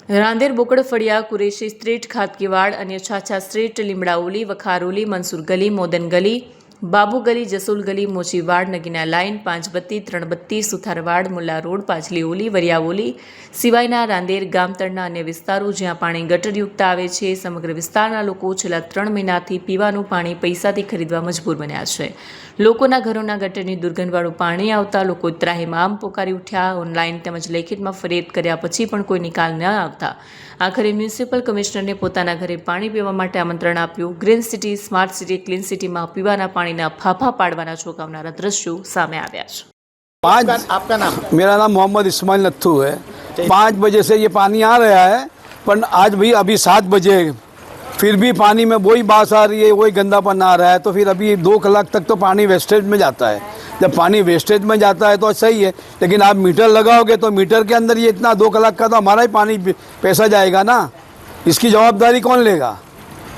Rander બોકડ ફળિયા Qureshi street ખાતકીવાડ અને છાછા street લીમડાઓલી વખારોલી મંસૂર ગલી મોદન ગલી બાબુ ગલી જસુલ ગલી મોચીવાડ નગીના લાઇન 5 બત્તી 3 બત્તી સુથારવાડ મુલ્લા રોડ પાછલી ઓલી વરિયાઓલી સિવાયના રાંદેર ગામતળના અન્ય વિસ્તારો જ્યાં પાણી ગટરયુક્ત આવે છે. સમગ્ર વિસ્તારના લોકો છેલ્લા 3 મહિનાથી પીવાનું પાણી પૈસાથી ખરીદવા મજબૂર બન્યા છે. લોકોના ઘરોના ગટરની દુર્ગંધવાળું પાણી આવતા લોકો ત્રાહિમામ પોકારી ઉઠ્યા. ઓનલાઈન તેમજ લેખિતમાં ફરિયાદ કર્યા પછી પણ કોઈ નિકાલ ન આવતા આખરે મ્યુનિસિપલ કમિશનરને પોતાના ઘરે પાણી પીવા માટે આમંત્રણ આપ્યું. Green city, smart city, clean સિટીમાં પીવાના પાણીના ફાફા પાડવાના ચોંકાવનારા દ્રશ્યો સામે આવ્યા છે. आपका नाम? मेरा नाम मोहम्मद इस्माइल नत्थू है. 5 बजे से ये पानी आ रहा है, पर आज भी अभी 7 बजे फिर भी पानी में वही बास आ रही है, वही गंदापन आ रहा है. तो फिर अभी 2 कलाक तक तो पानी वेस्टेज में जाता है. जब पानी वेस्टेज में जाता है तो सही है, लेकिन आप मीटर लगाओगे तो मीटर के अंदर ये इतना 2 कलाक का तो हमारा ही पानी पैसा जाएगा ना. इसकी जवाबदारी कौन लेगा?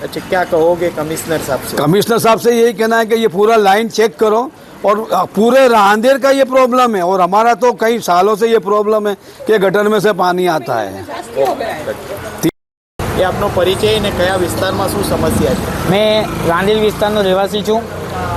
अच्छा, क्या कहोगे कमिश्नर साहब से? कमिश्नर साहब से यही कहना है कि ये पूरा लाइन चेक करो. और पूरे रांदेर का ये प्रॉब्लम है और हमारा तो कई सालों से ये प्रॉब्लम है कि गटर में से पानी आता है. ये आपनो परिचय ने कया विસ્તારમાં શું સમસ્યા છે? मैं रांदेर विસ્તારનો રહેવાસી છું.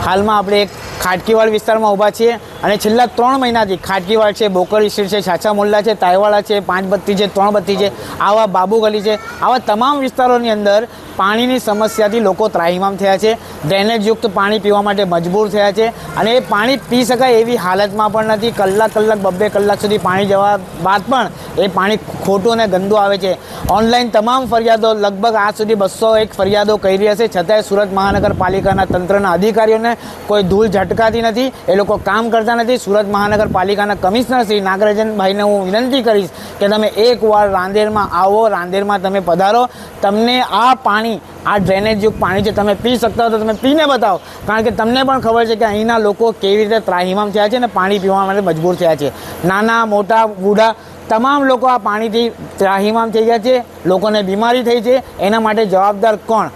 હાલમાં આપણે એક ખાટકીવાડ વિસ્તારમાં ઊભા છીએ અને છેલ્લા 3 મહિનાથી ખાટકીવાડ છે, બોકડ સ્ટ્રીટ છે, છાછા મોલ્લા છે, તાયવાડા છે, 5 બત્તી છે, 3 બત્તી છે, આવા બાબુ ગલી છે, આવા તમામ વિસ્તારોની અંદર પાણીની સમસ્યાથી લોકો ત્રાહિમામ થયા છે. ડ્રેનેજયુક્ત પાણી પીવા માટે મજબૂર થયા છે અને એ પાણી પી શકાય એવી હાલતમાં પણ નથી. કલાક 2 કલાક સુધી પાણી જવા બાદ પણ એ પાણી ખોટું અને ગંદુ આવે છે. ઓનલાઈન તમામ ફરિયાદો, લગભગ આજ સુધી 201 ફરિયાદો કરી હશે, છતાંય સુરત મહાનગરપાલિકાના તંત્રના અધિકારીઓને કોઈ ધૂળ ઝટકાતી નથી. એ લોકો કામ કરતા નથી. સુરત મહાનગરપાલિકાના કમિશનર શ્રી નાગરાજનભાઈને હું વિનંતી કરીશ કે તમે એકવાર રાંદેરમાં આવો, રાંદેરમાં તમે પધારો. તમને આ પાણી, આ ડ્રેનેજયુક્ત પાણી છે, તમે પી શકતા હો તો તમે પીને બતાવો. કારણ કે તમને પણ ખબર છે કે અહીંના લોકો કેવી રીતે ત્રાહિમામ થયા છે અને પાણી પીવા માટે મજબૂર થયા છે. નાના મોટા બુઢા તમામ લોકો આ પાણીથી ત્રાહિમામ થઈ ગયા છે. લોકોને બીમારી થઈ છે. એના માટે જવાબદાર કોણ?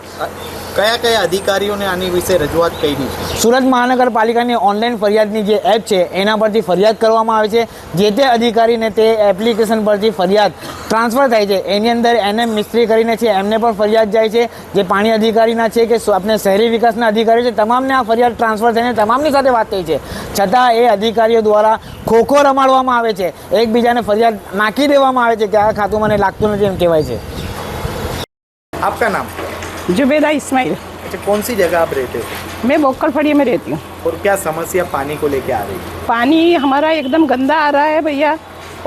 કયા કયા અધિકારીઓને આની વિશે રજૂઆત કરી છે? સુરત મહાનગરપાલિકાની ઓનલાઈન ફરિયાદની જે એપ છે એના પરથી ફરિયાદ કરવામાં આવે છે. જે તે અધિકારીને તે એપ્લિકેશન પરથી ફરિયાદ ટ્રાન્સફર થાય છે. એની અંદર NM મિસ્ત્રી કરીને છે, એમને પણ ફરિયાદ જાય છે. જે પાણી અધિકારીના છે કે આપણે શહેરી વિકાસના અધિકારી છે, તમામને આ ફરિયાદ ટ્રાન્સફર થઈને તમામની સાથે વાત થઈ છે. છતાં એ અધિકારીઓ દ્વારા ખોખો રમાડવામાં આવે છે. એકબીજાને ફરિયાદ નાખી દેવામાં આવે છે કે આ ખાતું મને લાગતું નથી એમ કહેવાય છે. आपका नाम? जुबेदा इस्माइल। अच्छा, कौन सी जगह आप रहते हो? मैं बोक्कल फड़िया में रहती हूँ। और क्या समस्या पानी को लेके आ रही है? पानी हमारा एकदम गंदा आ रहा है भैया,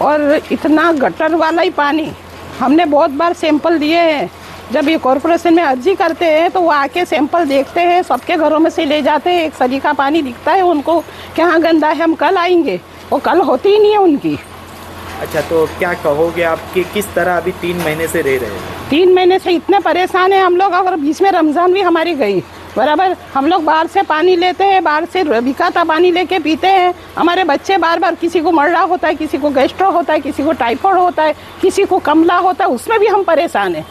और इतना गटर वाला ही पानी. हमने बहुत बार सैंपल दिए हैं. जब ये कॉरपोरेशन में अर्जी करते हैं तो वो आके सैंपल देखते हैं, सबके घरों में से ले जाते हैं. एक सलीका पानी दिखता है उनको कि हाँ गंदा है, हम कल आएंगे. वो कल होती ही नहीं है उनकी. अच्छा, तो क्या कहोगे आप कि किस तरह अभी 3 महीने से रह रहे हैं? 3 महीने से इतने परेशान हैं हम लोग. अगर बीच में रमज़ान भी हमारी गई, बराबर, हम लोग बाहर से पानी लेते हैं, बाहर से बिकाता पानी लेके पीते हैं. हमारे बच्चे बार बार, किसी को मर्डा होता है, किसी को गैस्ट्रो होता है, किसी को टाइफाइड होता है, किसी को कमला होता है, उसमें भी हम परेशान हैं.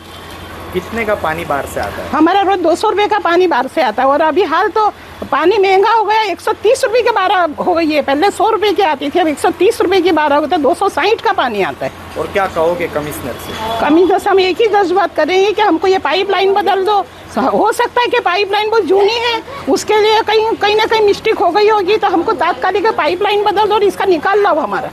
कितने का पानी बाहर से आता है? हमारा रोज 200 रुपये का पानी बाहर से आता है. और अभी हाल तो पानी महंगा हो गया, 130 रुपये के 12 हो गई है. पहले 100 रुपये की आती थी, अब 130 रुपये की 12 होता है. 260 का पानी आता है. और क्या कहोगे कमिश्नर से? कमिश्नर से हम एक ही बात करेंगे कि हमको ये पाइपलाइन बदल दो. हो सकता है कि पाइपलाइन बहुत जूनी है, उसके लिए कहीं ना कहीं मिस्टेक हो गई होगी, तो हमको तात्कालिक पाइपलाइन बदल दो और इसका निकाल लो हमारा.